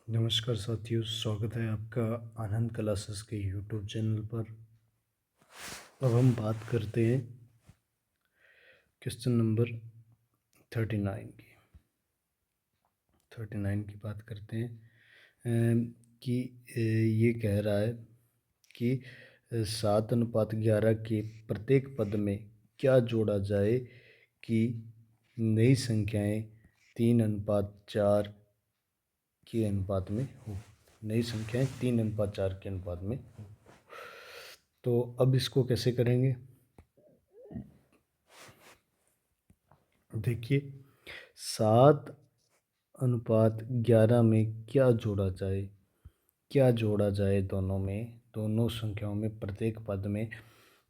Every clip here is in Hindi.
नमस्कार साथियों, स्वागत है आपका आनंद क्लासेस के यूट्यूब चैनल पर। अब हम बात करते हैं क्वेश्चन नंबर 39 की। 39 की बात करते हैं कि ये कह रहा है कि 7:11 के प्रत्येक पद में क्या जोड़ा जाए कि नई संख्याएं 3:4 के अनुपात में हो। नई संख्याएं 3:4 के अनुपात में हो। तो अब इसको कैसे करेंगे? देखिए, 7:11 में क्या जोड़ा जाए, दोनों में, दोनों संख्याओं में, प्रत्येक पद में,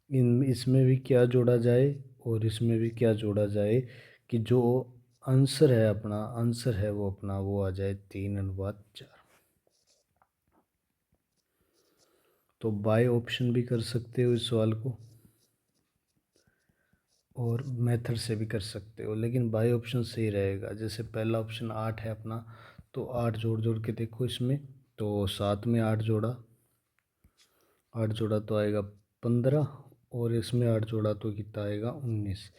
इसमें भी क्या जोड़ा जाए और इसमें भी क्या जोड़ा जाए कि जो आंसर है वो आ जाए 3:4। तो बाय ऑप्शन भी कर सकते हो इस सवाल को और मेथड से भी कर सकते हो, लेकिन बाय ऑप्शन सही रहेगा। जैसे पहला ऑप्शन 8 है अपना, तो 8 जोड़ जोड़ के देखो इसमें। तो 7 में 8 जोड़ा, तो आएगा 15, और इसमें 8 जोड़ा तो कितना आएगा 19।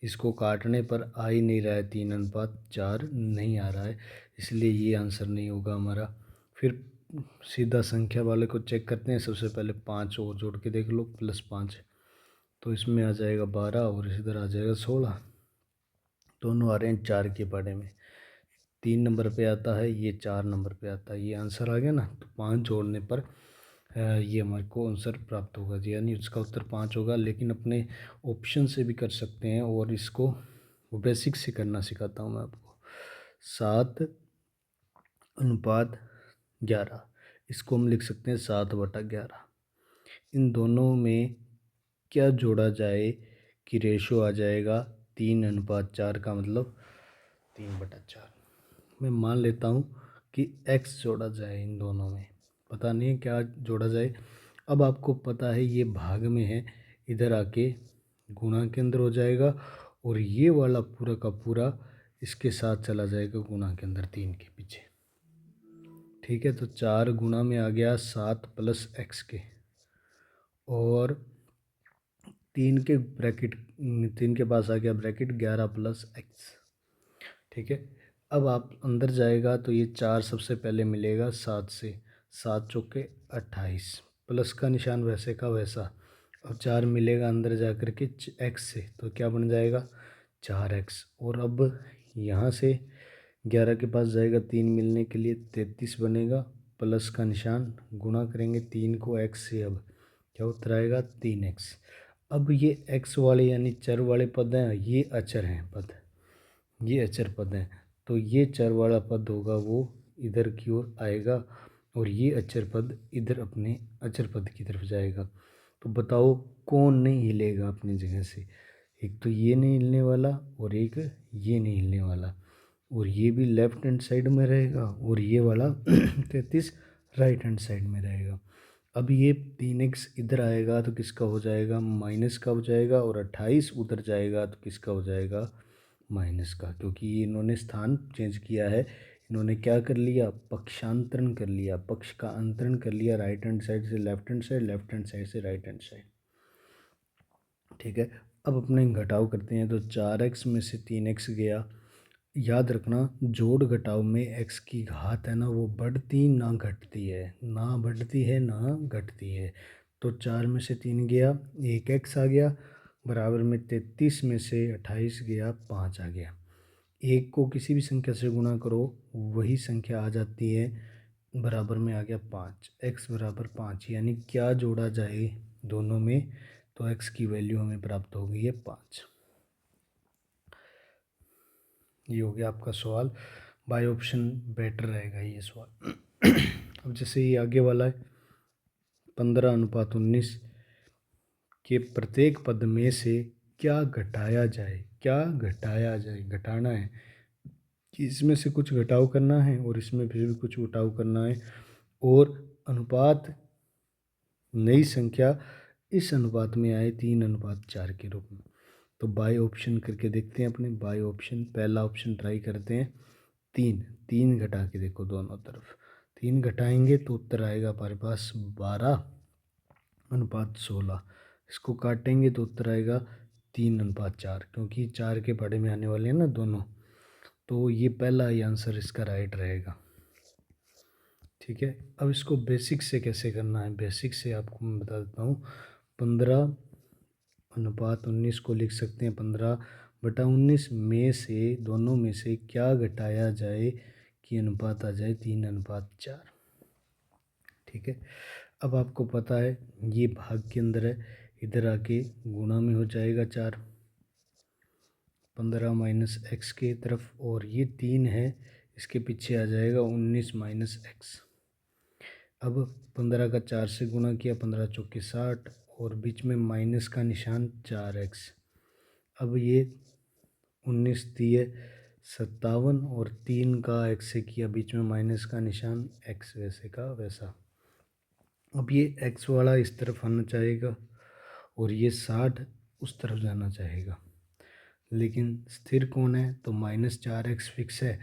इसको काटने पर आ ही नहीं रहा है, 3:4 नहीं आ रहा है, इसलिए ये आंसर नहीं होगा हमारा। फिर सीधा संख्या वाले को चेक करते हैं। सबसे पहले 5 और जोड़ के देख लो, +5, तो इसमें आ जाएगा 12 और इधर आ जाएगा 16। दोनों आ रहे हैं 4 के बारे में। 3 नंबर पे आता है, ये 4 नंबर पे आता है, ये आंसर आ गया ना। तो 5 जोड़ने पर ये हमारे को आंसर प्राप्त होगा, यानी उसका उत्तर 5 होगा। लेकिन अपने ऑप्शन से भी कर सकते हैं, और इसको बेसिक से करना सिखाता हूँ मैं आपको। 7:11, इसको हम लिख सकते हैं 7/11। इन दोनों में क्या जोड़ा जाए कि रेशो आ जाएगा 3:4 का, मतलब 3/4। मैं मान लेता हूँ कि x जोड़ा जाए इन दोनों में, पता नहीं है क्या जोड़ा जाए। अब आपको पता है ये भाग में है, इधर आके गुणा के अंदर हो जाएगा, और ये वाला पूरा का पूरा इसके साथ चला जाएगा गुणा के अंदर, 3 के पीछे। ठीक है, तो 4 गुणा में आ गया 7 + x के, और 3 के पास आ गया ब्रैकेट 11 + x। ठीक है, अब आप अंदर जाएगा तो ये 4 सबसे पहले मिलेगा 7 से, 7 चौके 28, प्लस का निशान वैसे का वैसा, और 4 मिलेगा अंदर जा कर के x से, तो क्या बन जाएगा 4x। और अब यहाँ से 11 के पास जाएगा 3 मिलने के लिए, 33 बनेगा, प्लस का निशान, गुणा करेंगे 3 को x से, अब क्या उत्तर आएगा 3x। अब ये x वाले यानी चर वाले पद हैं, ये अचर हैं पद, ये अचर पद हैं, तो ये चर वाला पद होगा वो इधर की ओर आएगा, और ये अचर पद इधर अपने अचर पद की तरफ जाएगा। तो बताओ कौन नहीं हिलेगा अपनी जगह से? एक तो ये नहीं हिलने वाला, और एक ये नहीं हिलने वाला, और ये भी लेफ्ट हैंड साइड में रहेगा, और ये वाला 33 राइट हैंड साइड में रहेगा। अब ये 3x इधर आएगा तो किसका हो जाएगा, माइनस का हो जाएगा, और 28 उधर जाएगा तो किसका हो जाएगा, माइनस का। क्योंकि ये इन्होंने स्थान चेंज किया है, इन्होंने क्या कर लिया, पक्षांतरण कर लिया, पक्ष का अंतरण कर लिया, राइट हैंड साइड से left hand side, left hand side से राइट हैंड साइड। ठीक है, अब अपने घटाव करते हैं। तो 4x में से 3x गया। याद रखना, जोड़ घटाव में x की घात है ना, वो बढ़ती ना घटती है, ना बढ़ती है ना घटती है। तो 4 में से 3 गया, 1x आ गया, बराबर में 33 में से 28 गया, 5 आ गया। एक को किसी भी संख्या से गुणा करो, वही संख्या आ जाती है, बराबर में आ गया 5, x बराबर 5। यानी क्या जोड़ा जाए दोनों में, तो x की वैल्यू हमें प्राप्त हो गई है 5। ये हो गया आपका सवाल। बाय ऑप्शन बेटर रहेगा ये सवाल। अब जैसे ये आगे वाला है, 15:19 के प्रत्येक पद में से क्या घटाया जाए, घटाना है कि इसमें से कुछ घटाव करना है और इसमें फिर भी कुछ घटाव करना है, और अनुपात नई संख्या इस अनुपात में आए 3:4 के रूप में। तो बाय ऑप्शन करके देखते हैं अपने। बाय ऑप्शन, पहला ऑप्शन ट्राई करते हैं, 3 घटा के देखो दोनों तरफ। 3 घटाएंगे तो उत्तर आएगा हमारे पास 12:16। इसको काटेंगे तो उत्तर आएगा 3:4, क्योंकि 4 के पढ़े में आने वाले हैं ना दोनों, तो ये पहला ही आंसर इसका राइट रहेगा। ठीक है, अब इसको बेसिक से कैसे करना है, बेसिक से आपको मैं बता देता हूँ। 15:19 को लिख सकते हैं 15/19 में से, दोनों में से क्या घटाया जाए कि अनुपात आ जाए 3:4। ठीक है, अब आपको पता है ये भाग के अंदर है, इधर आके गुणा में हो जाएगा 4, 15 माइनस एक्स के तरफ, और ये 3 है, इसके पीछे आ जाएगा 19 माइनस एक्स। अब 15 का 4 से गुणा किया, 15 चौके 60, और बीच में माइनस का निशान 4x। अब ये 19 दिए 57, और 3 का x से किया, बीच में माइनस का निशान x, वैसे का वैसा। अब ये x वाला इस तरफ आना चाहेगा और ये 60 उस तरफ जाना चाहेगा, लेकिन स्थिर कौन है, तो -4x फिक्स है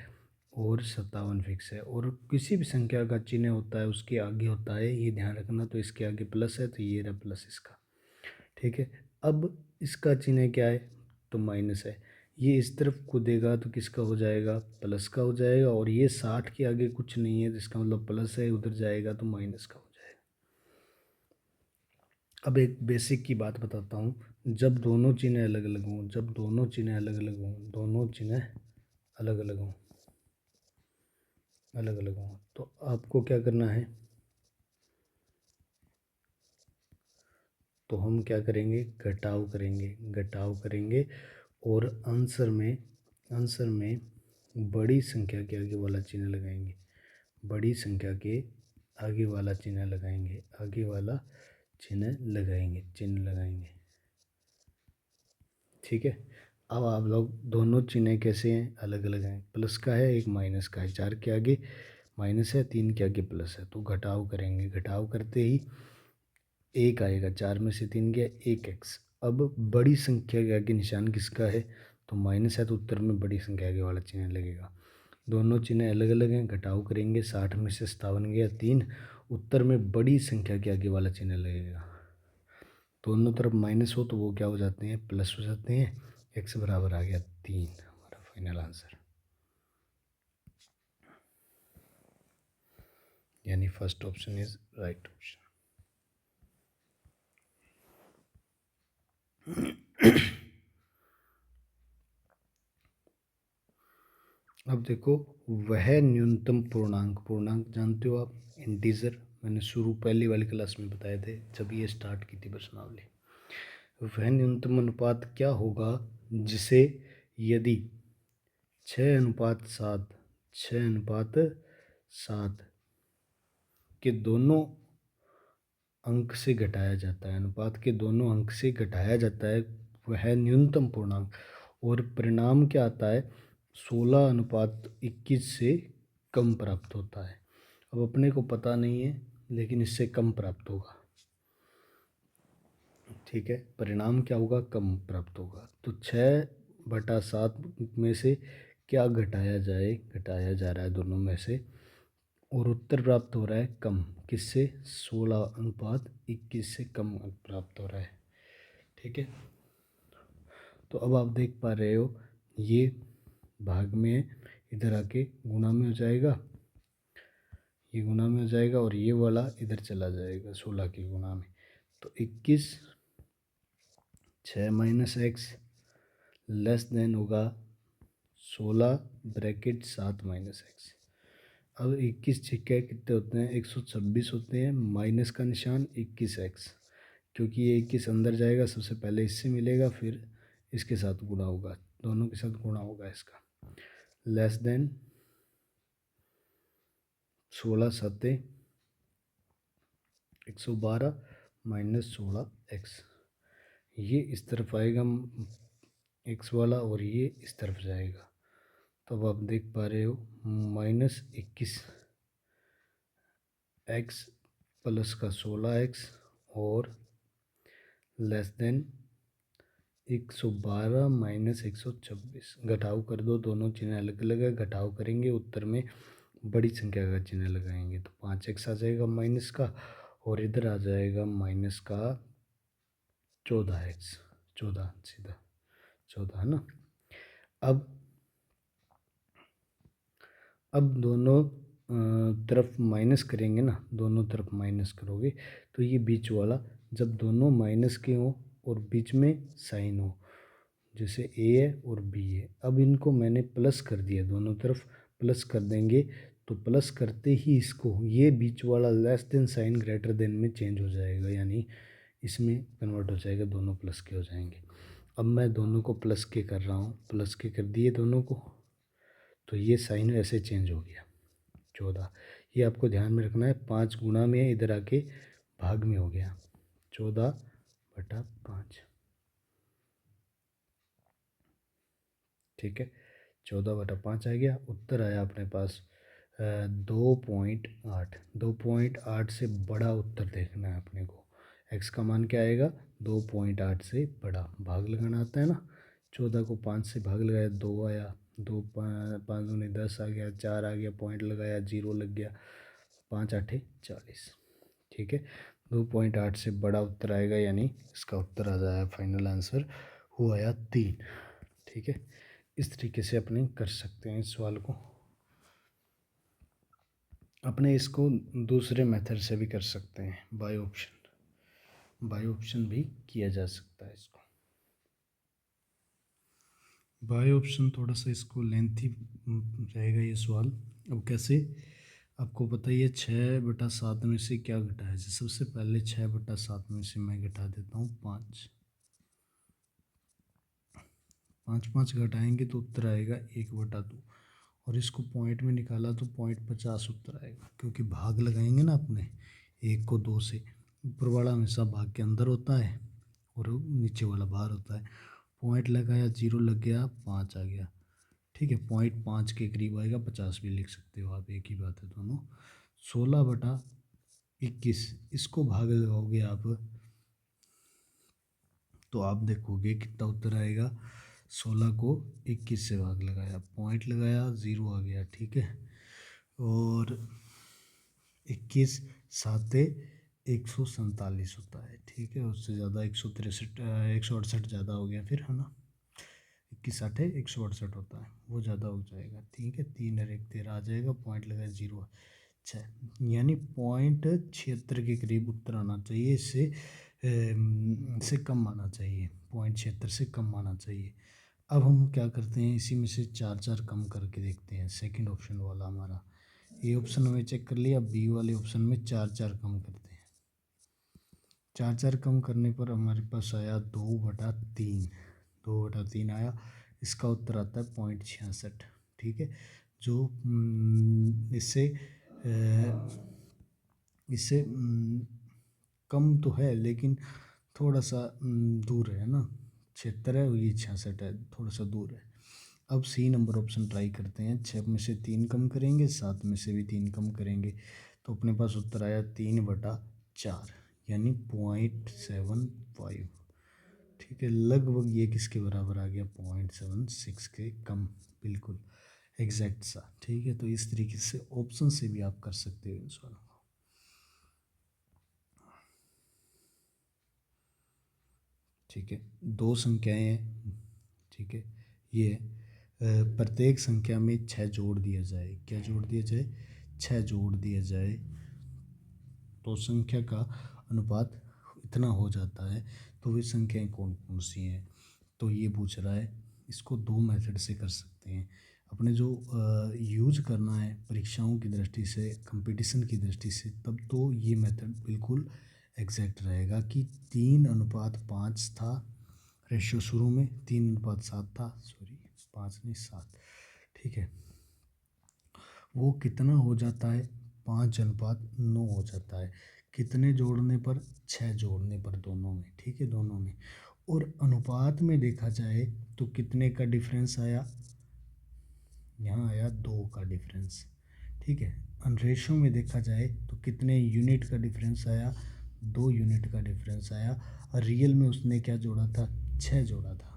और 57 फिक्स है, और किसी भी संख्या का चिन्ह होता है उसके आगे होता है, ये ध्यान रखना। तो इसके आगे प्लस है तो ये रहा प्लस इसका। ठीक है, अब इसका चिन्ह क्या है, तो माइनस है, ये इस तरफ कूदेगा तो किसका हो जाएगा, प्लस का हो जाएगा, और ये 60 के आगे कुछ नहीं है, जिसका मतलब प्लस है, उधर जाएगा तो माइनस का हो जाएगा। अब एक बेसिक की बात बताता हूँ, जब दोनों चिन्ह अलग अलग हों, जब दोनों चिन्ह अलग अलग हों, दोनों चिन्ह अलग अलग हों, अलग अलग हों, तो आपको क्या करना है, तो हम क्या करेंगे, घटाव करेंगे, घटाव करेंगे, और आंसर में बड़ी संख्या के आगे वाला चिन्ह लगाएंगे, बड़ी संख्या के आगे वाला चिन्ह लगाएंगे, आगे वाला चिन्ह लगाएंगे, चिन्ह लगाएंगे। ठीक है, अब आप लोग दोनों चिन्ह कैसे हैं, अलग अलग हैं, प्लस का है, एक माइनस का है, 4 के आगे माइनस है, 3 के आगे प्लस है, तो घटाव करेंगे, घटाव करते ही एक आएगा, 4 में से 3 गया, 1x। अब बड़ी संख्या के आगे निशान किसका है, तो माइनस है, तो उत्तर में बड़ी संख्या आगे वाला चिन्ह लगेगा। दोनों चिन्ह अलग अलग हैं, घटाव करेंगे, 60 में से 57 गया 3, उत्तर में बड़ी संख्या के आगे वाला चिन्ह लगेगा। दोनों तरफ माइनस हो तो वो क्या हो जाते हैं, प्लस हो जाते हैं, x बराबर आ गया 3, हमारा फाइनल आंसर, यानी first option is right option. अब देखो, वह न्यूनतम पूर्णांक, पूर्णांक जानते हो आप, इंटीजर, मैंने शुरू पहली वाली क्लास में बताए थे जब ये स्टार्ट की थी प्रश्नावली। वह न्यूनतम अनुपात क्या होगा जिसे यदि 6:7, 6:7 के दोनों अंक से घटाया जाता है, अनुपात के दोनों अंक से घटाया जाता है, वह न्यूनतम पूर्णांक, और परिणाम क्या आता है, 16:21 से कम प्राप्त होता है। अब अपने को पता नहीं है, लेकिन इससे कम प्राप्त होगा। ठीक है, परिणाम क्या होगा, कम प्राप्त होगा। तो 6/7 में से क्या घटाया जाए, घटाया जा रहा है दोनों में से, और उत्तर प्राप्त हो रहा है कम, किससे, 16:21 से कम प्राप्त हो रहा है। ठीक है, तो अब आप देख पा रहे हो ये भाग में है, इधर आके गुणा में हो जाएगा, ये गुणा में हो जाएगा, और ये वाला इधर चला जाएगा 16 के गुणा में, तो 21, 6 माइनस एक्स लेस देन होगा 16 ब्रैकेट 7 माइनस एक्स। अब 21 छिक्के कितने होते हैं, 126 होते हैं, माइनस का निशान 21x, क्योंकि ये 21 अंदर जाएगा, सबसे पहले इससे मिलेगा, फिर इसके साथ गुणा होगा, दोनों के साथ गुणा होगा इसका, लेस देन 16 सत्ते 112 माइनस 16x, ये इस तरफ आएगा x वाला, और ये इस तरफ जाएगा। तो अब आप देख पा रहे हो -21 x प्लस का 16x, और लेस देन 112 माइनस 126, घटाव कर दो, दोनों चिन्ह अलग अलग है, घटाव करेंगे, उत्तर में बड़ी संख्या का चिन्ह लगाएंगे तो 5x आ जाएगा माइनस का, और इधर आ जाएगा माइनस का 14x, 14 सीधा 14 है ना। अब दोनों तरफ माइनस करेंगे ना, दोनों तरफ माइनस करोगे तो ये बीच वाला, जब दोनों माइनस के हों और बीच में साइन हो, जैसे ए है और बी है, अब इनको मैंने प्लस कर दिया, दोनों तरफ प्लस कर देंगे तो प्लस करते ही इसको ये बीच वाला less than sign greater than में चेंज हो जाएगा, यानी इसमें कन्वर्ट हो जाएगा, दोनों प्लस के हो जाएंगे। अब मैं दोनों को प्लस के कर रहा हूँ, प्लस के कर दिए दोनों को, तो ये साइन वैसे चेंज हो गया 14। ये आपको ध्यान में रखना है, 5 गुणा में इधर आके भाग में हो गया 14/5। ठीक है, 14/5 आ गया। उत्तर आया अपने पास 2.8। 2.8 से बड़ा उत्तर देखना है अपने को। एक्स का मान क्या आएगा, 2.8 से बड़ा। भाग लगाना आता है ना, 14 को 5 से भाग लगाया 2 आया, 2 5 दूनी 10 आ गया, 4 आ गया, पॉइंट लगाया 0 लग गया, 5 8 40। ठीक है, 2.8 से बड़ा उत्तर आएगा, यानी इसका उत्तर आ जाएगा, फाइनल आंसर वो आया 3। ठीक है, इस तरीके से अपने कर सकते हैं इस सवाल को। अपने इसको दूसरे मेथड से भी कर सकते हैं, बाय ऑप्शन, बाय ऑप्शन भी किया जा सकता है इसको। बाय ऑप्शन थोड़ा सा इसको लेंथी रहेगा ये सवाल। अब कैसे, आपको पता ही है 6/7 में से क्या घटा है। सबसे पहले 6/7 में से मैं घटा देता हूँ 5। 5 घटाएंगे तो उत्तर आएगा 1/2, और इसको पॉइंट में निकाला तो 0.50 उत्तर आएगा, क्योंकि भाग लगाएंगे ना अपने 1 को 2 से। ऊपर वाला हमेशा भाग के अंदर होता है और नीचे वाला बाहर होता है। पॉइंट लगाया 0 लग गया, 5 आ गया। ठीक है, 0.5 के करीब आएगा, 50 भी लिख सकते हो आप, एक ही बात है दोनों। 16/21 इसको भाग लगाओगे आप तो आप देखोगे कितना उत्तर आएगा। 16 को 21 से भाग लगाया, पॉइंट लगाया 0 आ गया। ठीक है, और 21 साते 147 होता है। ठीक है, उससे ज़्यादा 163 168 ज़्यादा हो गया फिर, है ना। 21 साठे 168 होता है, वो ज़्यादा हो जाएगा। ठीक है, 3 और 1 13 आ जाएगा, पॉइंट लगाया 0 6, यानी 0.76 के करीब उत्तर आना चाहिए। इससे कम आना चाहिए, 0.76 से कम आना चाहिए। अब हम क्या करते हैं, इसी में से 4 कम करके देखते हैं। सेकंड ऑप्शन वाला हमारा, ए ऑप्शन हमें चेक कर लिया, बी वाले ऑप्शन में 4 कम करते हैं। 4 कम करने पर हमारे पास आया 2/3। 2/3 आया, इसका उत्तर आता है 0.66। ठीक है, जो इससे इससे कम तो है, लेकिन थोड़ा सा दूर है ना। 76 है और ये 66 है, थोड़ा सा दूर है। अब सी नंबर ऑप्शन ट्राई करते हैं। 6 में से 3 कम करेंगे, 7 में से भी 3 कम करेंगे, तो अपने पास उत्तर आया 3/4, यानी 0.75। ठीक है, लगभग ये किसके बराबर आ गया, 0.76 के कम, बिल्कुल एग्जैक्ट सा। ठीक है, तो इस तरीके से ऑप्शन से भी आप कर सकते हो इन सवालों को। ठीक है, 2 संख्याएं हैं। ठीक है, ये प्रत्येक संख्या में 6 जोड़ दिया जाए। क्या जोड़ दिया जाए, 6 जोड़ दिया जाए तो संख्या का अनुपात इतना हो जाता है। तो वे संख्याएं कौन कौन सी हैं, तो ये पूछ रहा है। इसको 2 मेथड से कर सकते हैं। अपने जो यूज करना है परीक्षाओं की दृष्टि से, कंपटीशन की दृष्टि से, तब तो ये मेथड बिल्कुल एग्जैक्ट रहेगा कि 3:5 था रेशियो शुरू में, 3:7 था, सॉरी 5 नहीं 7। ठीक है, वो कितना हो जाता है, 5:9 हो जाता है। कितने जोड़ने पर, 6 जोड़ने पर दोनों में। ठीक है, दोनों में। और अनुपात में देखा जाए तो कितने का डिफरेंस आया, यहाँ आया 2 का डिफरेंस। ठीक है, रेशो में देखा जाए तो कितने यूनिट का डिफरेंस आया, 2 यूनिट का डिफरेंस आया। और रियल में उसने क्या जोड़ा था, 6 जोड़ा था।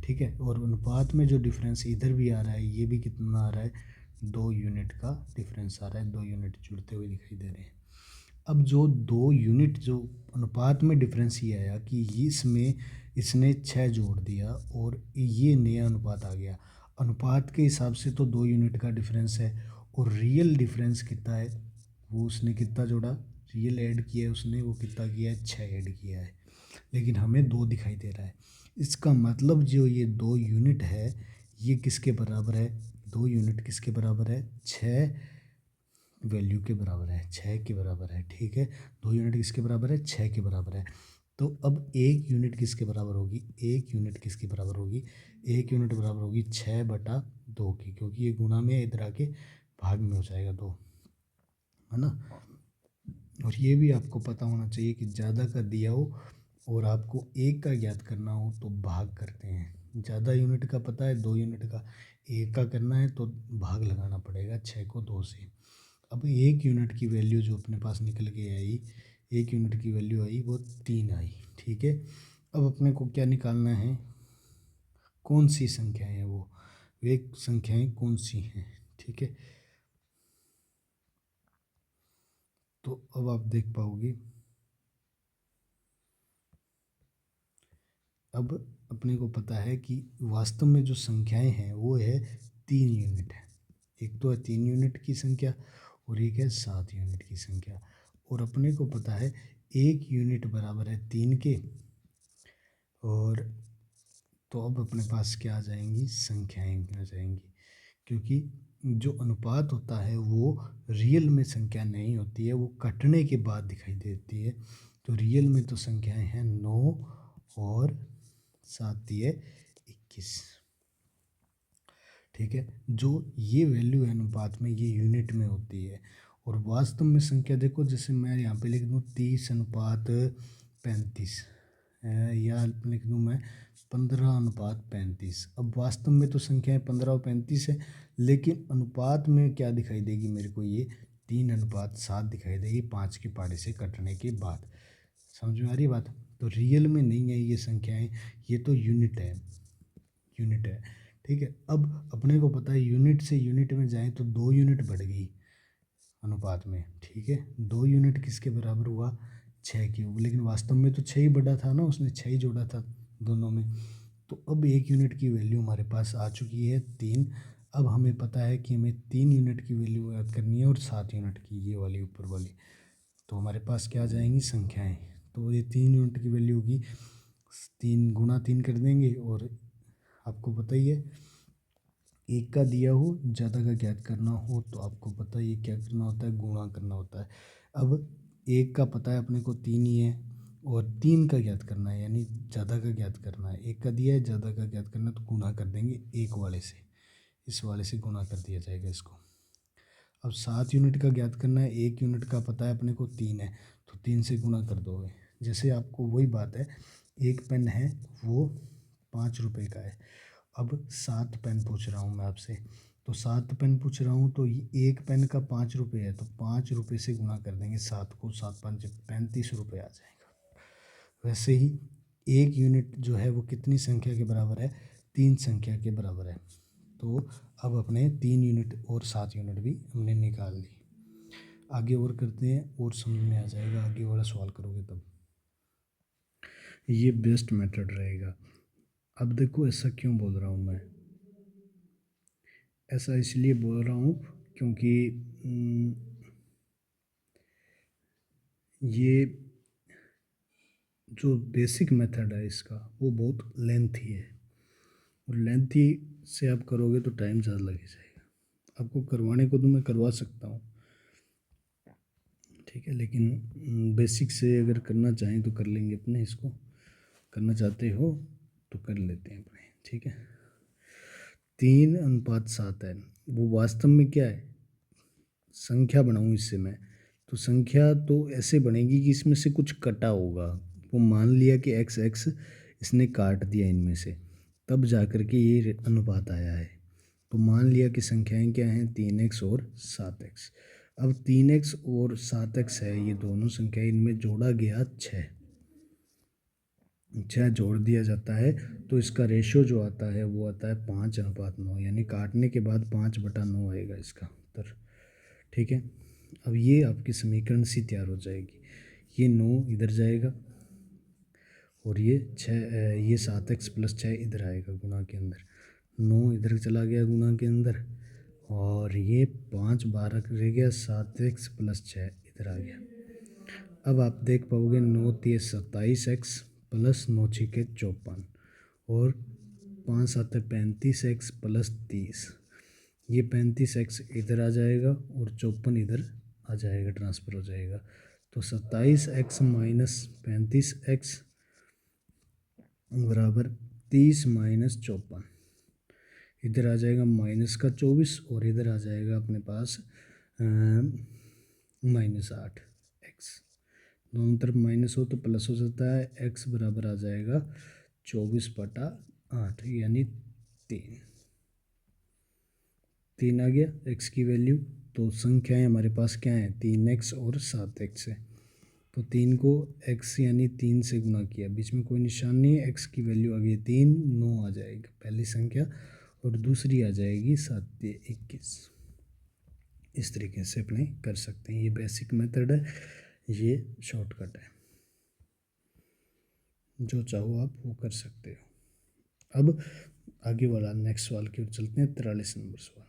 ठीक है, और अनुपात में जो डिफरेंस इधर भी आ रहा है, ये भी कितना आ रहा है, 2 यूनिट का डिफरेंस आ रहा है, 2 यूनिट जुड़ते हुए दिखाई दे रहे हैं। अब जो 2 यूनिट जो अनुपात में डिफरेंस ये आया कि इसमें इसने 6 जोड़ दिया और ये नया अनुपात आ गया। अनुपात के हिसाब से तो 2 यूनिट का डिफरेंस है, और रियल डिफरेंस कितना है, वो उसने कितना जोड़ा, रियल ऐड किया है उसने, वो कितना किया है, 6 ऐड किया है, लेकिन हमें 2 दिखाई दे रहा है। इसका मतलब जो ये 2 यूनिट है ये किसके बराबर है, 2 यूनिट किसके बराबर है, 6 वैल्यू के बराबर है, 6 के बराबर है। ठीक है, 2 यूनिट किसके बराबर है, 6 के बराबर है। तो अब 1 यूनिट किसके बराबर होगी, 1 यूनिट किसके बराबर होगी, 1 यूनिट बराबर होगी 6/2 की, क्योंकि ये गुणा में इधर आके भाग में हो जाएगा 2, है ना। और ये भी आपको पता होना चाहिए कि ज़्यादा का दिया हो और आपको 1 का ज्ञात करना हो तो भाग करते हैं। ज़्यादा यूनिट का पता है 2 यूनिट का, 1 का करना है तो भाग लगाना पड़ेगा 6 को 2 से। अब 1 यूनिट की वैल्यू जो अपने पास निकल के आई, 1 यूनिट की वैल्यू आई वो 3 आई। ठीक है, अब अपने को क्या निकालना है, कौन सी संख्याएं हैं वो संख्याएं कौन सी हैं। ठीक है, तो अब आप देख पाओगे, अब अपने को पता है कि वास्तव में जो संख्याएं हैं वो है 3 यूनिट है। एक तो है 3 यूनिट की संख्या और एक है 7 यूनिट की संख्या, और अपने को पता है 1 यूनिट बराबर है 3 के, और तो अब अपने पास क्या आ जाएंगी, संख्याएं आ जाएंगी, क्योंकि जो अनुपात होता है वो रियल में संख्या नहीं होती है, वो कटने के बाद दिखाई देती है। तो रियल में तो संख्याएं हैं 9 और 7 ये 21। ठीक है, जो ये वैल्यू है अनुपात में ये यूनिट में होती है, और वास्तव में संख्या देखो, जैसे मैं यहाँ पे लिख दूँ 30/35, या लिख दूँ मैं 15/35। अब वास्तव में तो संख्याएं 15 और 35 है, लेकिन अनुपात में क्या दिखाई देगी मेरे को, ये 3/7 दिखाई देगी 5 के पाड़े से कटने के बाद। समझ में आ रही बात। तो रियल में नहीं है ये संख्याएं, ये तो यूनिट है, यूनिट है। ठीक है, अब अपने को पता है यूनिट से यूनिट में जाए तो 2 यूनिट बढ़ गई अनुपात में। ठीक है, 2 यूनिट किसके बराबर हुआ, 6 की, लेकिन वास्तव में तो 6 ही बढ़ा था ना, उसने 6 ही जोड़ा था दोनों में। तो अब 1 यूनिट की वैल्यू हमारे पास आ चुकी है 3। अब हमें पता है कि हमें 3 यूनिट की वैल्यू याद करनी है और 7 यूनिट की, ये वाली ऊपर वाली। तो हमारे पास क्या आ जाएंगी संख्याएं, तो ये 3 यूनिट की वैल्यू होगी 3 गुणा 3 कर देंगे, और आपको पता ही है 1 का दिया हो ज़्यादा का ज्ञात करना हो तो आपको पता ही है क्या करना होता है, गुणा करना होता है। अब 1 का पता है अपने को 3 ही है, और 3 का ज्ञात करना है, यानी ज़्यादा का ज्ञात करना है। 1 का दिया है, ज़्यादा का ज्ञात करना है, तो गुणा कर देंगे 1 वाले से, इस वाले से गुणा कर दिया जाएगा इसको। अब 7 यूनिट का ज्ञात करना है, 1 यूनिट का पता है अपने को 3 है, तो 3 से गुणा कर दोगे। जैसे आपको वही बात है, एक पेन है वो 5 रुपये का है, अब 7 पेन पूछ रहा हूँ मैं आपसे, तो 7 पेन पूछ रहा हूँ, तो ये एक पेन का 5 रुपये है, तो 5 रुपये से गुणा कर देंगे 7 को, 7×5 35 रुपये आ जाएगा। वैसे ही 1 यूनिट जो है वो कितनी संख्या के बराबर है, 3 संख्या के बराबर है। तो अब अपने 3 यूनिट और 7 यूनिट भी हमने निकाल ली। आगे और करते हैं और समझ में आ जाएगा, आगे वाला सवाल करोगे तब ये बेस्ट मेथड रहेगा। अब देखो ऐसा क्यों बोल रहा हूँ मैं, ऐसा इसलिए बोल रहा हूँ क्योंकि ये जो बेसिक मेथड है इसका वो बहुत लेंथी है, और लेंथी से आप करोगे तो टाइम ज़्यादा लग जाएगा। आपको करवाने को तो मैं करवा सकता हूँ, ठीक है, लेकिन बेसिक से अगर करना चाहें तो कर लेंगे अपने, इसको करना चाहते हो तो कर लेते हैं अपने। ठीक है, 3/7 है, वो वास्तव में क्या है, संख्या बनाऊँ इससे मैं, तो संख्या तो ऐसे बनेगी कि इसमें से कुछ कटा होगा। वो मान लिया कि x इसने काट दिया इनमें से, तब जा कर के ये अनुपात आया है। तो मान लिया कि संख्याएं क्या हैं, 3x और 7x। अब 3x और 7x है, ये दोनों संख्याएं, इनमें जोड़ा गया 6, 6 जोड़ दिया जाता है तो इसका रेशो जो आता है वो आता है 5:9, यानी काटने के बाद 5/9 आएगा इसका उत्तर। ठीक है, अब ये आपकी समीकरण सी तैयार हो जाएगी। ये 9 इधर जाएगा और ये 7x+6 इधर आएगा गुणा के अंदर। 9 इधर चला गया गुणा के अंदर और ये 5 बाहर रह गया, 7x+6 इधर आ गया। अब आप देख पाओगे 9×3 27x प्लस 9×6 54 और 5×7 35x प्लस 30। ये 35x इधर आ जाएगा और 54 इधर आ जाएगा, ट्रांसफ़र हो जाएगा। तो 27x माइनस 35x बराबर 30 माइनस 54। इधर आ जाएगा माइनस का 24 और इधर आ जाएगा अपने पास -8x। दोनों तरफ माइनस हो तो प्लस हो जाता है। x बराबर आ जाएगा 24/8 यानी 3 आ गया x की वैल्यू। तो संख्याएं हमारे पास क्या हैं, 3x और 7x है। तो 3 को x यानी 3 से गुना किया, बीच में कोई निशान नहीं है, x की वैल्यू आ गई 3, 9 आ जाएगा पहली संख्या और दूसरी आ जाएगी 7×21। इस तरीके से अपने कर सकते हैं। ये बेसिक मेथड है, ये शॉर्टकट है, जो चाहो आप वो कर सकते हो। अब आगे वाला नेक्स्ट सवाल की ओर चलते हैं। 43 नंबर सवाल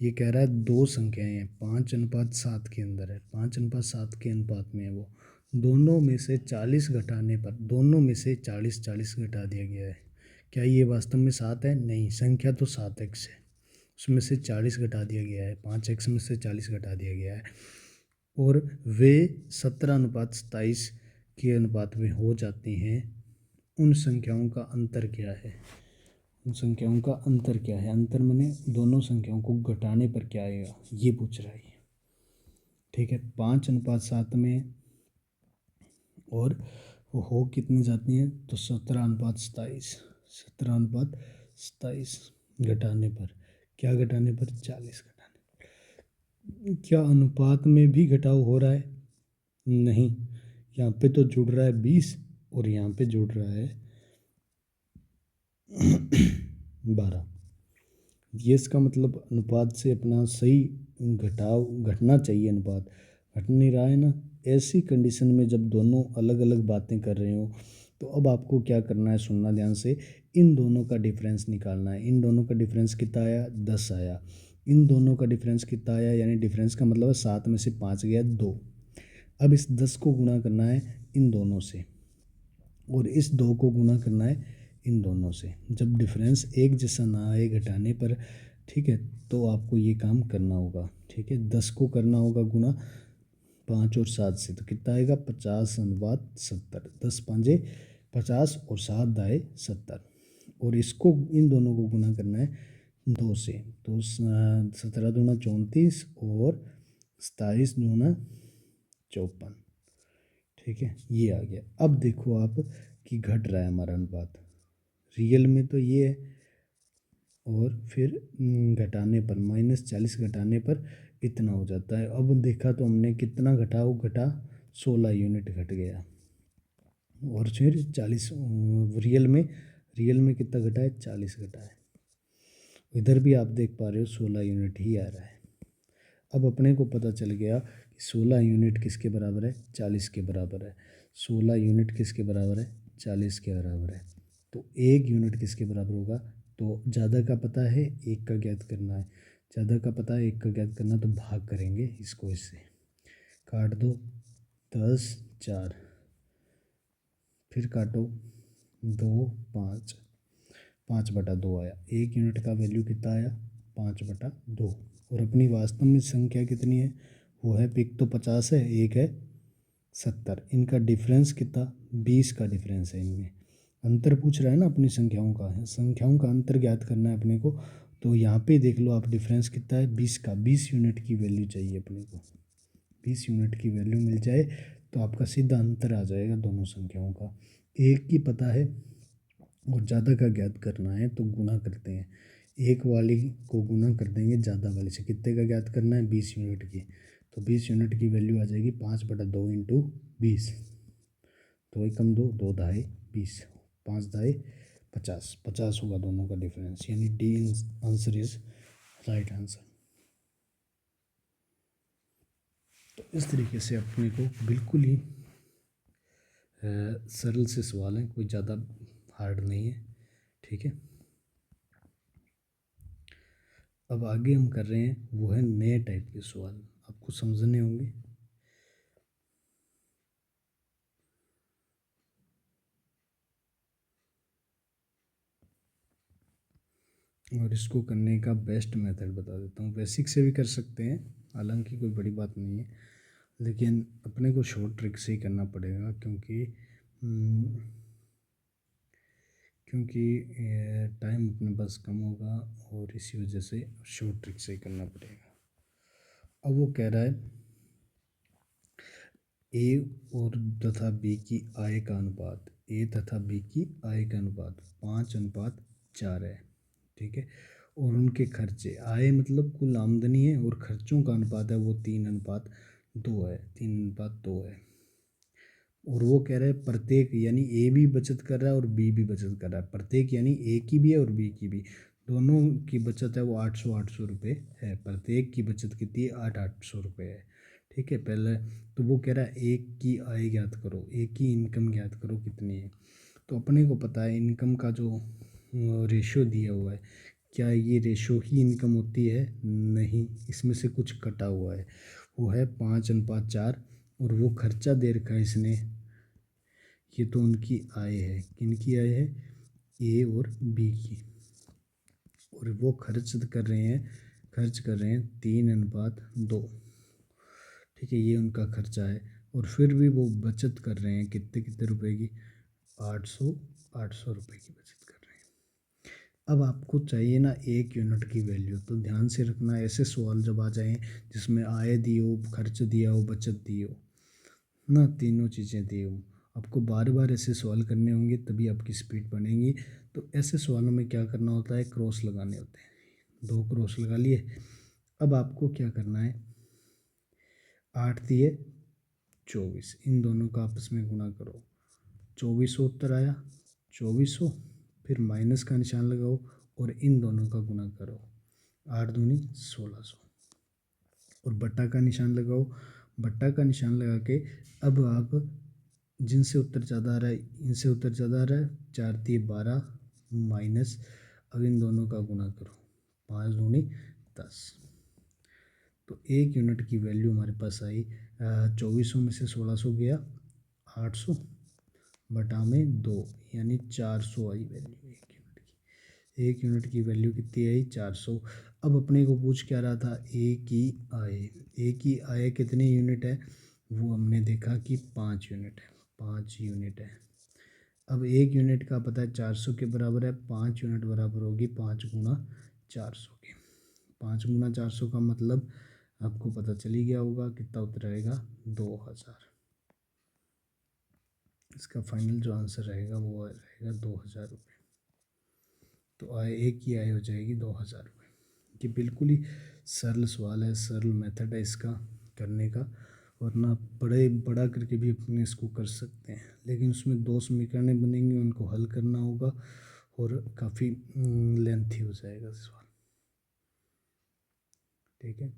ये कह रहा है दो संख्याएं हैं 5:7 के अंदर है, 5:7 के अनुपात में है वो। दोनों में से 40 घटाने पर दोनों में से 40 घटा दिया गया है। क्या ये वास्तव में 7 है? नहीं, संख्या तो 7x है, उसमें से 40 घटा दिया गया है, 5x में से 40 घटा दिया गया है और वे 17:27 के अनुपात में हो जाते हैं। उन संख्याओं का अंतर क्या है? उन संख्याओं का अंतर क्या है? अंतर मैंने दोनों संख्याओं को घटाने पर क्या आएगा ये पूछ रहा है। ठीक है, 5:7 में और वो हो कितनी जाती हैं तो 17:27। 17:27 घटाने पर क्या, घटाने पर 40 घटाने पर। क्या अनुपात में भी घटाव हो रहा है? नहीं, यहाँ पे तो जुड़ रहा है 20 और यहाँ पे जुड़ रहा है 12। ये इसका मतलब अनुपात से अपना सही घटाव घटना चाहिए, अनुपात घट नहीं रहा है ना। ऐसी कंडीशन में जब दोनों अलग अलग बातें कर रहे हो तो अब आपको क्या करना है, सुनना ध्यान से। इन दोनों का डिफरेंस निकालना है। इन दोनों का डिफरेंस कितना आया? 10 आया। इन दोनों का डिफरेंस कितना आया, यानी डिफरेंस का मतलब है 7 में से 5 गया 2। अब इस 10 को गुणा करना है इन दोनों से और इस 2 को गुणा करना है इन दोनों से। जब डिफरेंस एक जैसा ना आए घटाने पर, ठीक है, तो आपको ये काम करना होगा। ठीक है, 10 को करना होगा गुणा 5 और 7 से, तो कितना आएगा 50:70। 10×5 50 और 7×7 और इसको इन दोनों को गुणा करना है 2 से, तो 17×2 = 34 और 27×2 = 54। ठीक है, ये आ गया। अब देखो आप कि घट रहा है हमारा अनुपात, रियल में तो ये है और फिर घटाने पर -40 घटाने पर इतना हो जाता है। अब देखा तो हमने कितना घटा, वो घटा 16 यूनिट घट गया और फिर 40 रियल में कितना घटा है? 40 घटा है। इधर भी आप देख पा रहे हो 16 यूनिट ही आ रहा है। अब अपने को पता चल गया कि 16 यूनिट किसके बराबर है? 40 के बराबर है। 16 यूनिट किसके बराबर है? 40 के बराबर है। तो 1 यूनिट किसके बराबर होगा? तो ज़्यादा का पता है, 1 का ज्ञात करना है। ज़्यादा का पता है, 1 का ज्ञात करना, तो भाग करेंगे इसको, इससे काट दो 10 4, फिर काटो 2 5, 5/2 आया। 1 यूनिट का वैल्यू कितना आया? 5/2। और अपनी वास्तव में संख्या कितनी है? वो है, एक तो 50 है, एक है 70। इनका डिफरेंस कितना? 20 का डिफरेंस है इनमें। अंतर पूछ रहा है ना अपनी संख्याओं का, संख्याओं का अंतर ज्ञात करना है अपने को। तो यहाँ पे देख लो आप, डिफरेंस कितना है? 20 का। 20 यूनिट की वैल्यू चाहिए अपने को। 20 यूनिट की वैल्यू मिल जाए तो आपका सीधा अंतर आ जाएगा दोनों संख्याओं का। एक की पता है और ज़्यादा का ज्ञात करना है तो गुना करते हैं। एक वाली को गुना कर देंगे ज़्यादा वाले से। कितने का ज्ञात करना है? 20 यूनिट की। तो 20 यूनिट की वैल्यू आ जाएगी 5/2 × 20। तो वही कम दो, 2 दाए 20, 5 दाए 50, 50 होगा दोनों का डिफरेंस, यानी D answer is right answer. तो इस तरीके से अपने को बिल्कुल ही सरल से सवाल हैं, कोई ज़्यादा हार्ड नहीं है, ठीक है। अब आगे हम कर रहे हैं वो है नए टाइप के सवाल, आपको समझने होंगे। और इसको करने का बेस्ट मेथड बता देता हूँ। बेसिक से भी कर सकते हैं, हालांकि कोई बड़ी बात नहीं है, लेकिन अपने को शॉर्ट ट्रिक से ही करना पड़ेगा, क्योंकि टाइम अपने पास कम होगा और इसी वजह से शॉर्ट ट्रिक से ही करना पड़ेगा। अब वो कह रहा है ए और तथा बी की आय का अनुपात, ए तथा बी की आय का अनुपात 5:4 है, ठीक है। और उनके खर्चे, आय मतलब कुल आमदनी है, और खर्चों का अनुपात है वो 3:2 है, 3:2 है। और वो कह रहा है प्रत्येक, यानी ए भी बचत कर रहा है और बी भी बचत कर रहा है, प्रत्येक यानी ए की भी है और बी की भी, दोनों की बचत है वो 800 रुपये है, प्रत्येक की बचत कितनी है 800 रुपये है, ठीक है। पहले तो वो कह रहा है एक की आय ज्ञात करो, एक की इनकम ज्ञात करो कितनी है। तो अपने को पता है इनकम का जो रेशो दिया हुआ है, क्या ये रेशो ही इनकम होती है? नहीं, इसमें से कुछ कटा हुआ है, वो है 5:4। और वो खर्चा दे रखा है इसने, ये तो उनकी आय है, किनकी आय है? ए और बी की। और वो खर्च कर रहे हैं 3:2, ठीक है, ये उनका खर्चा है। और फिर भी वो बचत कर रहे हैं कितने कितने रुपए की? 800 रुपये की बचत कर रहे हैं। अब आपको चाहिए ना एक यूनिट की वैल्यू, तो ध्यान से रखना, ऐसे सवाल जब आ जाएं जिसमें आय दी हो, खर्च दिया हो, बचत दी हो ना, तीनों चीज़ें दी हो, आपको बार बार ऐसे सवाल करने होंगे, तभी आपकी स्पीड बनेगी। तो ऐसे सवालों में क्या करना होता है? क्रॉस लगाने होते हैं। 2 क्रॉस लगा लिए। अब आपको क्या करना है? 8 दिए 24, इन दोनों का आपस में गुणा करो, 2400 उत्तर आया, 2400, फिर माइनस का निशान लगाओ और इन दोनों का गुणा करो, 8 दूनी 1600, और बट्टा का निशान लगाओ। बट्टा का निशान लगा के अब आप जिनसे उत्तर ज़्यादा आ रहा है, इनसे उत्तर ज़्यादा आ रहा है, 4 × 12 माइनस, अब इन दोनों का गुणा करो, 5 दूनी 10। तो एक यूनिट की वैल्यू हमारे पास आई, 2400 में से 1600 गया, 800 बटा में 2, यानी 400 आई वैल्यू एक यूनिट की। एक यूनिट की वैल्यू कितनी आई? 400। अब अपने को पूछ क्या रहा था? ए की आय। ए की आय कितनी यूनिट है? वो हमने देखा कि 5 यूनिट है, 5 यूनिट है। अब एक यूनिट का पता है 400 के बराबर है, 5 यूनिट बराबर होगी 5 गुना 400 के। 5 गुना 400 का मतलब आपको पता चली गया होगा, कितना उत्तर आएगा? 2000। इसका फाइनल जो आंसर रहेगा वो रहेगा 2000 रुपये। तो आय, एक की आय हो जाएगी 2000 रुपये। ये बिल्कुल ही सरल सवाल है, सरल मेथड है इसका करने का, और ना बड़ा करके भी अपने इसको कर सकते हैं, लेकिन उसमें 2 समीकरणें बनेंगी, उनको हल करना होगा और काफ़ी लेंथी हो जाएगा सवाल, ठीक है।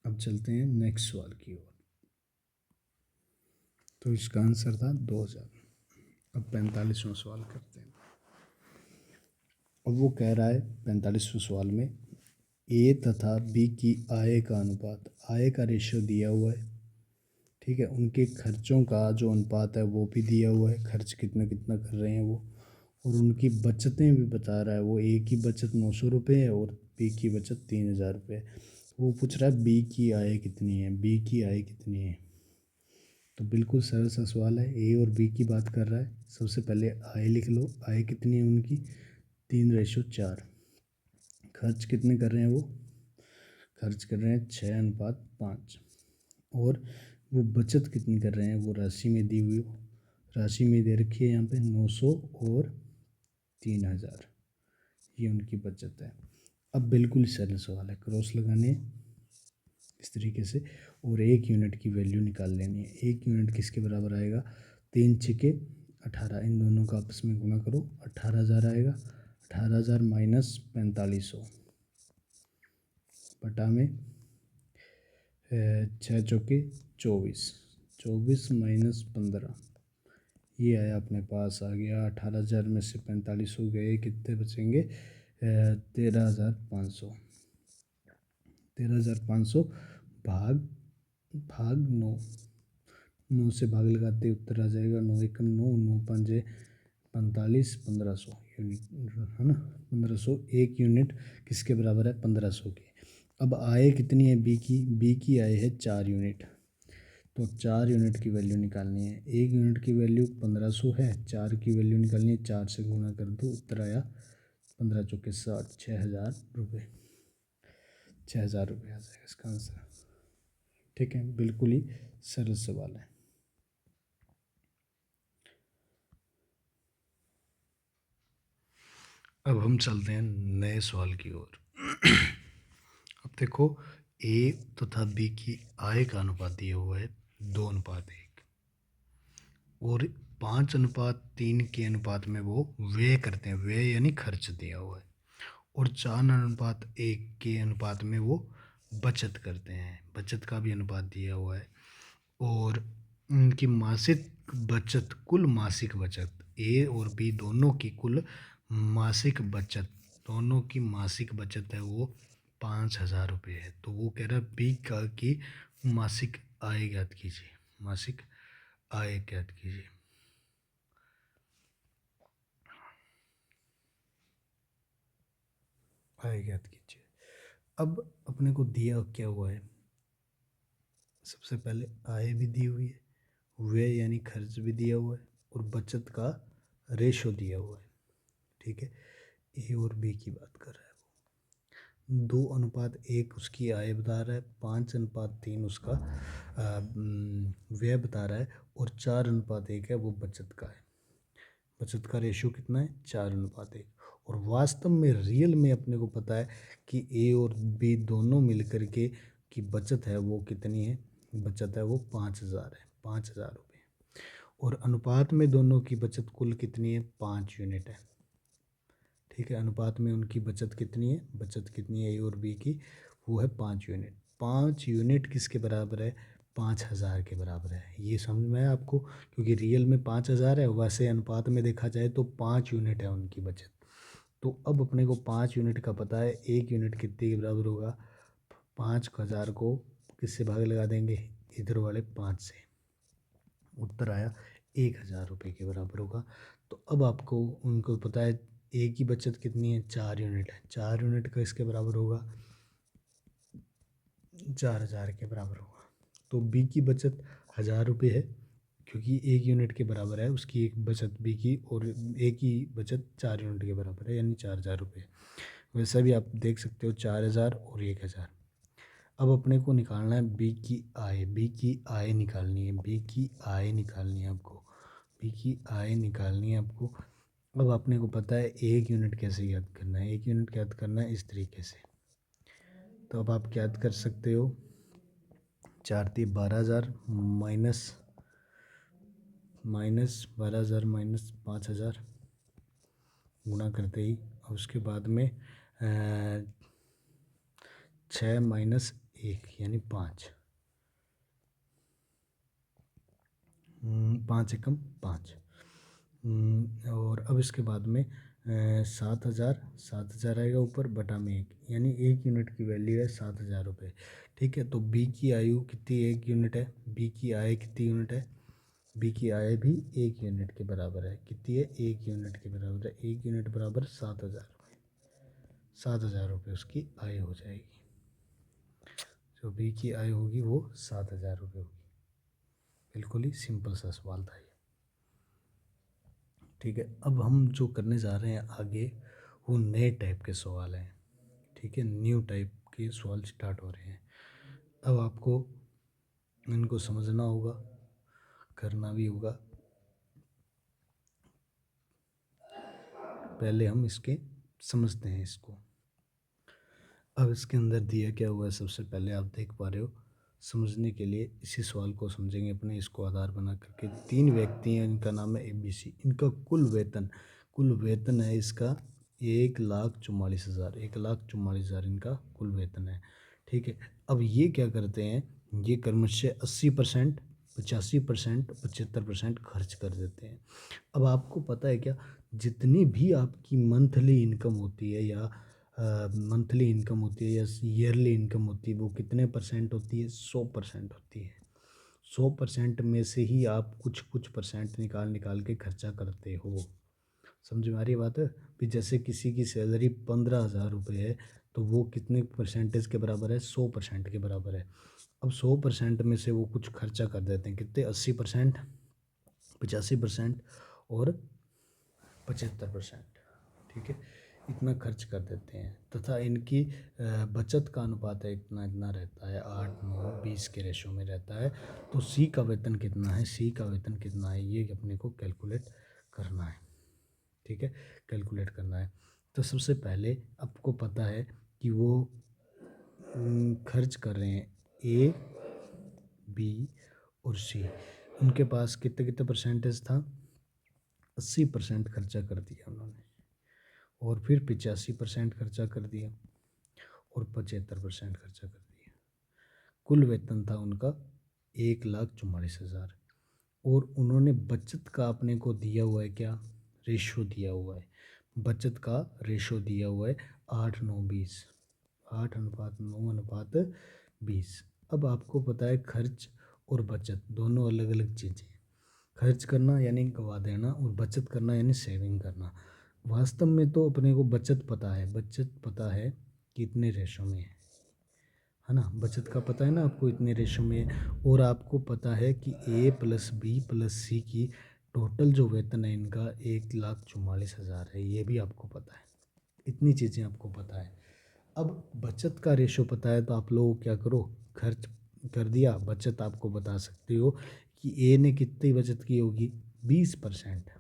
अब चलते हैं नेक्स्ट सवाल की ओर। तो इसका आंसर था 2000। अब 45वां सवाल करते हैं। अब वो कह रहा है 45वें सवाल में ए तथा बी की आय का अनुपात, आय का रेशियो दिया हुआ है, ठीक है। उनके खर्चों का जो अनुपात है वो भी दिया हुआ है, खर्च कितना कितना कर रहे हैं वो, और उनकी बचतें भी बता रहा है। वो ए की बचत 900 रुपये है और बी की बचत 3000 रुपये है। वो पूछ रहा है बी की आय कितनी है, बी की आय कितनी है। तो बिल्कुल सरल सा सवाल है, ए और बी की बात कर रहा है। सबसे पहले आय लिख लो, आय कितनी है उनकी? 3:4। खर्च कितने कर रहे हैं वो? खर्च कर रहे हैं 6:5। और वो बचत कितनी कर रहे हैं? वो राशि में दी हुई राशि में दे रखी है यहाँ पे 900 और 3000। ये उनकी बचत है। अब बिल्कुल सरल सवाल है, क्रॉस लगाने इस तरीके से और 1 यूनिट की वैल्यू निकाल लेनी है। 1 यूनिट किसके बराबर आएगा, 3 × 6 = 18, इन दोनों का आपस में गुणा करो, 18,000 आएगा। 18,000 माइनस 4500 बटा में 6 × 4 = 24, 24 माइनस 15, ये आया अपने पास आ गया 18,000 में से 4500 गए, कितने बचेंगे 13,500। 13,500 भाग 9, 9 से भाग लगाते उत्तर आ जाएगा 9 × 9, 9 × 5 = 45, 1500 यूनिट है ना। 1500 1 यूनिट किसके बराबर है, 1500 के। अब आय कितनी है बी की आय है 4 यूनिट, तो 4 यूनिट की वैल्यू निकालनी है। 1 यूनिट की वैल्यू 1500 है, 4 की वैल्यू निकालनी है, 4 से गुणा कर दो, उत्तर आया 15 × 4 = 60, 6,000 रुपये। 6,000 रुपये आ जाएगा इसका आंसर। ठीक है, बिल्कुल ही सरल सवाल है। अब हम चलते हैं नए सवाल की ओर। अब देखो ए तथा बी की आय का अनुपात दिया हुआ है 2:1 और 5:3 के अनुपात में वो व्यय करते हैं, व्यय यानी खर्च दिया हुआ है, और 4:1 के अनुपात में वो बचत करते हैं, बचत का भी अनुपात दिया हुआ है। और उनकी मासिक बचत, कुल मासिक बचत ए और बी दोनों की कुल मासिक बचत, दोनों की मासिक बचत है वो 5,000 रुपये है। तो वो कह रहा है बी का की मासिक आय ज्ञात कीजिए, मासिक आय ज्ञात कीजिए। आय ज्ञात कीजिए। अब अपने को दिया क्या हुआ है, सबसे पहले आय भी दी हुई है, व्यय यानी खर्च भी दिया हुआ है, और बचत का रेशो दिया हुआ है। ठीक है, ए और बी की बात कर रहा है वो। 2:1 उसकी आय बता रहा है, 5:3 उसका व्यय बता रहा है, और 4:1 है वो बचत का है। बचत का रेशो कितना है, 4:1। और वास्तव में रियल में अपने को पता है कि ए और बी दोनों मिलकर के की बचत है वो कितनी है, बचत है वो 5,000 है, 5,000 रुपये। और अनुपात में दोनों की बचत कुल कितनी है, 5 यूनिट है। ठीक है, अनुपात में उनकी बचत कितनी है, बचत कितनी है ए और बी की, वो है 5 यूनिट। 5 यूनिट किसके बराबर है, 5,000 के बराबर है। ये समझ में है आपको, क्योंकि रियल में 5,000 है, वैसे अनुपात में देखा जाए तो 5 यूनिट है उनकी बचत। तो अब अपने को 5 यूनिट का पता है, 1 यूनिट कितने के बराबर होगा, 5,000 को किससे भाग लगा देंगे, इधर वाले 5 से, उत्तर आया 1,000 रुपये के बराबर होगा। तो अब आपको उनको पता है ए की बचत कितनी है, 4 यूनिट है, 4 यूनिट का इसके बराबर होगा 4,000 के बराबर होगा। तो बी की बचत 1,000 रुपये है, क्योंकि 1 यूनिट के बराबर है उसकी एक बचत बी की, और ए की बचत 4 यूनिट के बराबर है, यानी 4,000 रुपये। वैसा भी आप देख सकते हो 4,000 और 1,000। अब अपने को निकालना है बी की आय, बी की आय निकालनी है, बी की आय निकालनी है आपको, बी की आय निकालनी है आपको। अब अपने को पता है 1 यूनिट कैसे ज्ञात करना है, 1 यूनिट ज्ञात करना है इस तरीके से। तो अब आप ज्ञात कर सकते हो, 4×3 = 12,000 माइनस 12,000 माइनस 5,000 गुणा करते ही, और उसके बाद में 6 माइनस 1 यानी 5, 5 एकम 5। और अब इसके बाद में 7,000 आएगा ऊपर, बटा में 1, यानी 1 यूनिट की वैल्यू है 7,000 रुपये। ठीक है, तो बी की आयु कितनी, 1 यूनिट है, बी की आय कितनी यूनिट है, बी की आय भी 1 यूनिट के बराबर है, कितनी है, 1 यूनिट के बराबर है। 1 यूनिट बराबर 7,000 रुपये, 7,000 रुपये उसकी आय हो जाएगी। जो बी की आय होगी वो 7,000 रुपये होगी। बिल्कुल ही सिंपल सा सवाल था ये। ठीक है, अब हम जो करने जा रहे हैं आगे, वो नए टाइप के सवाल हैं। ठीक है, न्यू टाइप के सवाल स्टार्ट हो रहे हैं। अब आपको इनको समझना होगा, करना भी होगा। पहले हम इसके समझते हैं इसको। अब इसके अंदर दिया क्या हुआ है, सबसे पहले आप देख पा रहे हो, समझने के लिए इसी सवाल को समझेंगे अपने, इसको आधार बना करके। 3 व्यक्ति हैं, इनका नाम है ABC, इनका कुल वेतन है इसका 1,44,000, 1,44,000 इनका कुल वेतन है। ठीक है, अब ये क्या करते हैं, ये क्रमशः 80%, 85%, 75% खर्च कर देते हैं। अब आपको पता है क्या, जितनी भी आपकी मंथली इनकम होती है या मंथली इनकम होती है या ईयरली इनकम होती है, वो कितने परसेंट होती है, 100% होती है। 100% में से ही आप कुछ कुछ परसेंट निकाल निकाल के खर्चा करते हो। समझ में आ रही है बात है। भी जैसे किसी की सैलरी 15,000 रुपये है, तो वो कितने परसेंटेज के बराबर है, 100% के बराबर है। अब 100% में से वो कुछ खर्चा कर देते हैं, कितने, 80%, 85% और 75%। ठीक है, इतना खर्च कर देते हैं, तथा इनकी बचत का अनुपात है इतना इतना रहता है, 8-9-20 के रेशो में रहता है। तो सी का वेतन कितना है, सी का वेतन कितना है, ये अपने को कैलकुलेट करना है। ठीक है, कैलकुलेट करना है। तो सबसे पहले आपको पता है कि वो खर्च कर रहे हैं A, B और C। उनके पास कितने कितने परसेंटेज था, 80% खर्चा कर दिया उन्होंने, और फिर 85% खर्चा कर दिया और 75% खर्चा कर दिया। कुल वेतन था उनका 1,44,000, और उन्होंने बचत का अपने को दिया हुआ है क्या, रेशो दिया हुआ है, बचत का रेशो दिया हुआ है 8-9-20, 8:9:20। अब आपको पता है खर्च और बचत दोनों अलग अलग चीज़ें, खर्च करना यानी गवा देना और बचत करना यानी सेविंग करना। वास्तव में तो अपने को बचत पता है, बचत पता है कि इतने रेशो में है ना, बचत का पता है ना आपको, इतने रेशो में। और आपको पता है कि A+B+C की टोटल जो वेतन है इनका 1,44,000 है, ये भी आपको पता है। इतनी चीज़ें आपको पता है। अब बचत का रेशो पता है, तो आप लोग क्या करो, खर्च कर दिया, बचत आपको बता सकते हो कि ए ने कितनी बचत की होगी, 20%।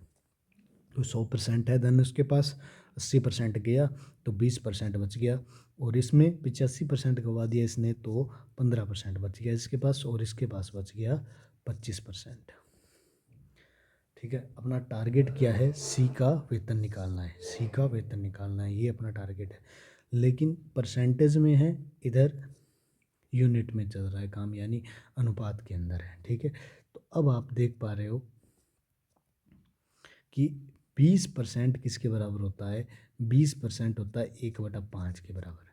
तो 100% है धन उसके पास, 80% गया तो 20% बच गया, और इसमें 85% गवा दिया इसने, तो 15% बच गया इसके पास, और इसके पास बच गया 25%। ठीक है, अपना टारगेट क्या है, सी का वेतन निकालना है, सी का वेतन निकालना है, ये अपना टारगेट है। लेकिन परसेंटेज में है, इधर यूनिट में चल रहा है काम, यानी अनुपात के अंदर है। ठीक है, तो अब आप देख पा रहे हो कि 20% किसके बराबर होता है, 20% होता है 1/5 के बराबर।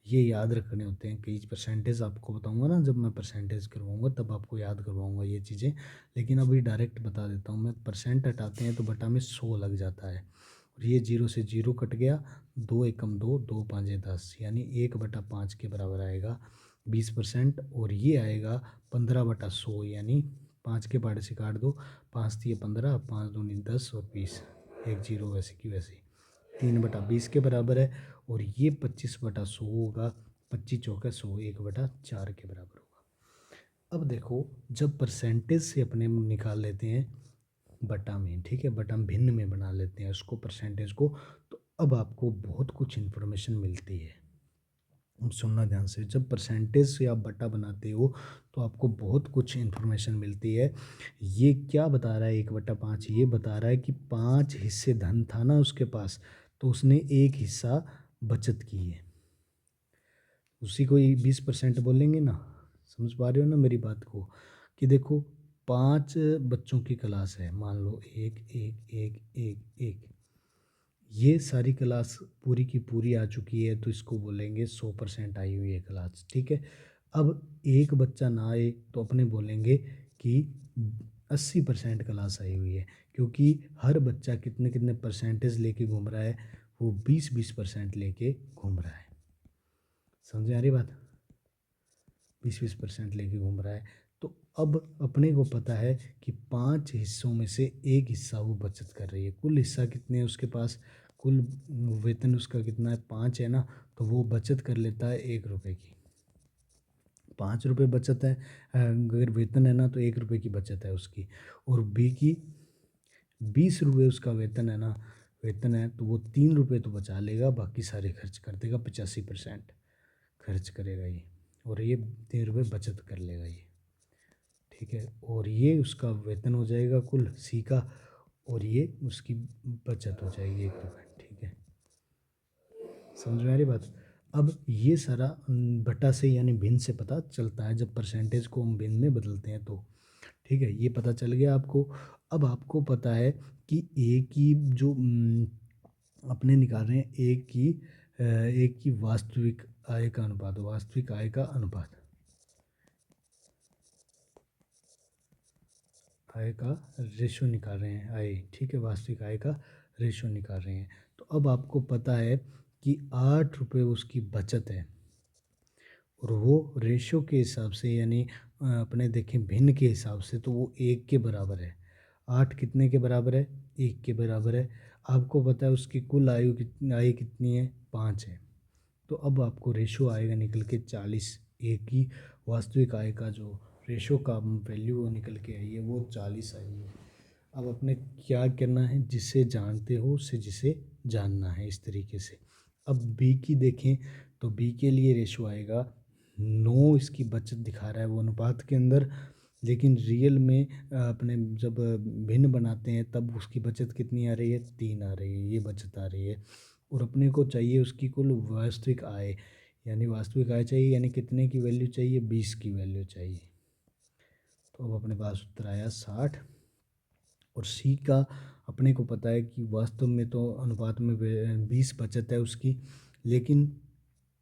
ये याद रखने होते हैं, कई परसेंटेज आपको बताऊंगा ना, जब मैं परसेंटेज करवाऊंगा तब आपको याद करवाऊंगा ये चीज़ें। लेकिन अभी डायरेक्ट बता देता हूँ मैं, परसेंट हटाते हैं तो बटा में 100 लग जाता है, और ये 0 से 0 कट गया, 2 एकम 2, 2 पाँचे 10, यानी 1/5 के बराबर आएगा 20%। और ये आएगा 15/100, यानी 5 के पाड़े से काट दो, 5 दिए 15, 5 दूनी 10 और 20, एक जीरो वैसे की वैसे, 3/20 के बराबर है। और ये 25/100 होगा, 25 चौका 100, 1/4 के बराबर होगा। अब देखो, जब परसेंटेज से अपने निकाल लेते हैं बटा में, ठीक है, बटा में भिन्न में बना लेते हैं उसको, परसेंटेज को, तो अब आपको बहुत कुछ इन्फॉर्मेशन मिलती है। सुनना ध्यान से, जब परसेंटेज से आप बटा बनाते हो तो आपको बहुत कुछ इन्फॉर्मेशन मिलती है। ये क्या बता रहा है, 1/5 ये बता रहा है कि 5 हिस्से धन था ना उसके पास, तो उसने एक हिस्सा बचत की है, उसी को ही 20% बोलेंगे ना। समझ पा रहे हो ना मेरी बात को, कि देखो 5 बच्चों की क्लास है, मान लो एक एक एक एक एक, ये सारी क्लास पूरी की पूरी आ चुकी है, तो इसको बोलेंगे 100% आई हुई है क्लास। ठीक है, अब एक बच्चा ना आए तो अपने बोलेंगे कि 80% क्लास आई हुई है, क्योंकि हर बच्चा कितने कितने परसेंटेज लेके घूम रहा है, वो 20-20% लेके घूम रहा है। समझे आ रही बात, 20-20% लेके घूम रहा है। तो अब अपने को पता है कि 5 हिस्सों में से एक हिस्सा वो बचत कर रही है। कुल हिस्सा कितने हैं उसके पास, कुल वेतन उसका कितना है, 5 है ना, तो वो बचत कर लेता है 1 रुपये की। 5 रुपये बचत है, अगर वेतन है ना तो 1 रुपये की बचत है उसकी। और बी की 20 रुपये उसका वेतन है ना, वेतन है तो वो 3 रुपये तो बचा लेगा, बाकी सारे खर्च कर देगा, 85% खर्च करेगा ये, और ये 3 रुपये बचत कर लेगा ये। ठीक है, और ये उसका वेतन हो जाएगा कुल सी का, और ये उसकी बचत हो जाएगी 1 रुपये। ठीक है, समझ में आ रही बात। अब ये सारा बटा से यानी भिन्न से पता चलता है जब परसेंटेज को हम भिन्न में बदलते हैं तो। ठीक है, ये पता चल गया आपको। अब आपको पता है कि ए की जो अपने निकाल रहे हैं एक की वास्तविक आय का अनुपात, वास्तविक आय का अनुपात, आय का रेशो निकाल रहे हैं आय। ठीक है, वास्तविक आय का रेशो निकाल रहे हैं। तो अब आपको पता है कि 8 रुपये उसकी बचत है, और वो रेशो के हिसाब से यानी अपने देखें भिन्न के हिसाब से तो वो 1 के बराबर है। 8 कितने के बराबर है? 1 के बराबर है। आपको पता है उसकी कुल आयु कितनी है? 5 है। तो अब आपको रेशो आएगा निकल के 40। एक ही वास्तविक आय का जो रेशो का वैल्यू वो निकल के आई है वो 40 आई है। अब अपने क्या करना है? जिसे जानते हो उससे जिसे जानना है, इस तरीके से। अब बी की देखें तो बी के लिए रेशो आएगा 9, इसकी बचत दिखा रहा है वो अनुपात के अंदर, लेकिन रियल में अपने जब भिन्न बनाते हैं तब उसकी बचत कितनी आ रही है? 3 आ रही है, ये बचत आ रही है। और अपने को चाहिए उसकी कुल वास्तविक आय, यानी वास्तविक आय चाहिए, यानी कितने की वैल्यू चाहिए? 20 की वैल्यू चाहिए। तो अब अपने पास उत्तर आया 60। और सी का अपने को पता है कि वास्तव में तो अनुपात में 20 बचत है उसकी, लेकिन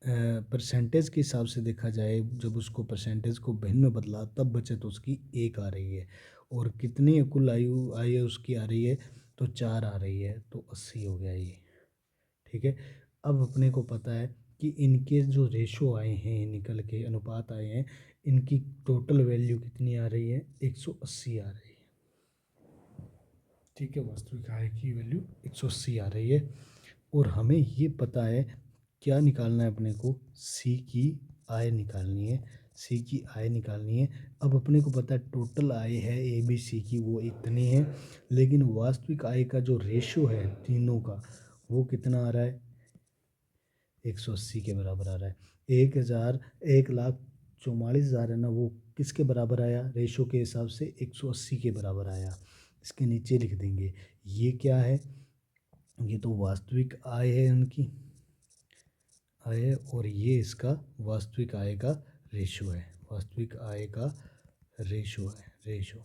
परसेंटेज के हिसाब से देखा जाए जब उसको परसेंटेज को भिन्न में बदला तब बचत उसकी 1 आ रही है। और कितनी कुल आयु उसकी आ रही है? तो 4 आ रही है, तो 80 हो गया ये। ठीक है, अब अपने को पता है कि इनके जो रेशो आए हैं निकल के, अनुपात आए हैं, इनकी टोटल वैल्यू कितनी आ रही है? 180 आ रही है। ठीक है, वास्तविक आय की वैल्यू 180 आ रही है। और हमें ये पता है क्या निकालना है अपने को? सी की आय निकालनी है, सी की आय निकालनी है। अब अपने को पता है टोटल आय है ए बी सी की वो इतनी है, लेकिन वास्तविक आय का जो रेशो है तीनों का वो कितना आ रहा है? 180 के बराबर आ रहा है। 1,44,000 है ना, वो किसके बराबर आया? रेशो के हिसाब से 180 के बराबर आया। इसके नीचे लिख देंगे ये क्या है? ये तो वास्तविक आय है उनकी आय है, और ये इसका वास्तविक आय का रेशो है, वास्तविक आय का रेशो है, रेशो।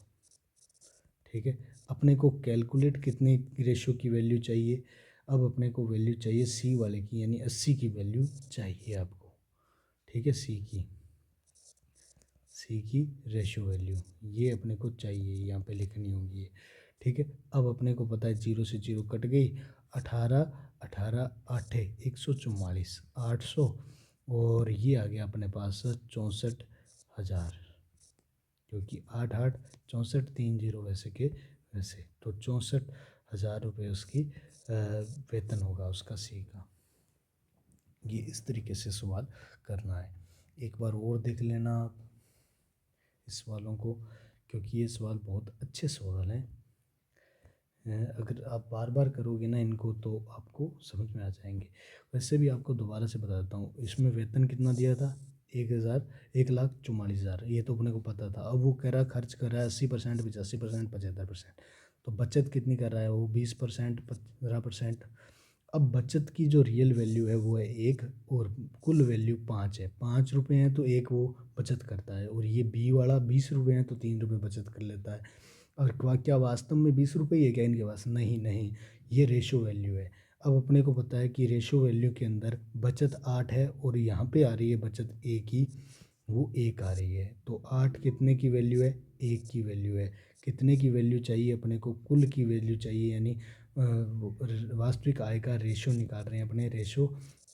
ठीक है, अपने को कैलकुलेट कितने रेशो की वैल्यू चाहिए? अब अपने को वैल्यू चाहिए सी वाले की, यानी 80 की वैल्यू चाहिए आपको। ठीक है, सी की रेशो वैल्यू ये अपने को चाहिए, यहाँ पे लिखनी होगी ये। ठीक है, अब अपने को पता है 0 से 0 कट गई, 18 18 आठे 144 800, और ये आ गया अपने पास 64,000, क्योंकि 8 8 64 3 0 वैसे के वैसे, तो 64,000 रुपये उसकी वेतन होगा उसका सी का। ये इस तरीके से सवाल करना है। एक बार और देख लेना आप इस सवालों को, क्योंकि ये सवाल बहुत अच्छे सवाल हैं। अगर आप बार बार करोगे ना इनको तो आपको समझ में आ जाएंगे। वैसे भी आपको दोबारा से बता देता हूँ, इसमें वेतन कितना दिया था? 1,44,000, ये तो अपने को पता था। अब वो कह रहा है खर्च कर रहा है 80%, 85%, 75%, तो बचत कितनी कर रहा है वो? 20%, 15%। अब बचत की जो रियल वैल्यू है वो है 1, और कुल वैल्यू 5 है। 5 रुपये हैं तो एक वो बचत करता है, और ये बी वाला 20 रुपये हैं तो 3 रुपये बचत कर लेता है। और क्या वास्तव में 20 रुपये ही है क्या इनके पास? नहीं नहीं, ये रेशो वैल्यू है। अब अपने को पता है कि रेशो वैल्यू के अंदर बचत 8 है, और यहाँ पे आ रही है बचत ए की, वो 1 आ रही है। तो 8 कितने की वैल्यू है? 1 की वैल्यू है। कितने की वैल्यू चाहिए अपने को? कुल की वैल्यू चाहिए, यानी वास्तविक आय का रेशो निकाल रहे हैं अपने, रेशो।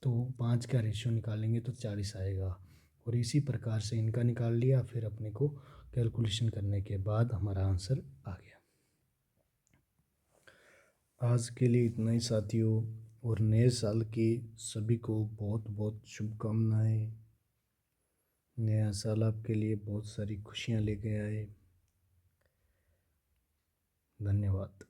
तो 5 का रेशो निकालेंगे तो 40 आएगा, और इसी प्रकार से इनका निकाल लिया, फिर अपने को कैलकुलेशन करने के बाद हमारा आंसर आ गया। आज के लिए इतना ही साथियों, और नए साल की सभी को बहुत बहुत शुभकामनाएं। नया साल आपके लिए बहुत सारी खुशियां लेके आए। धन्यवाद।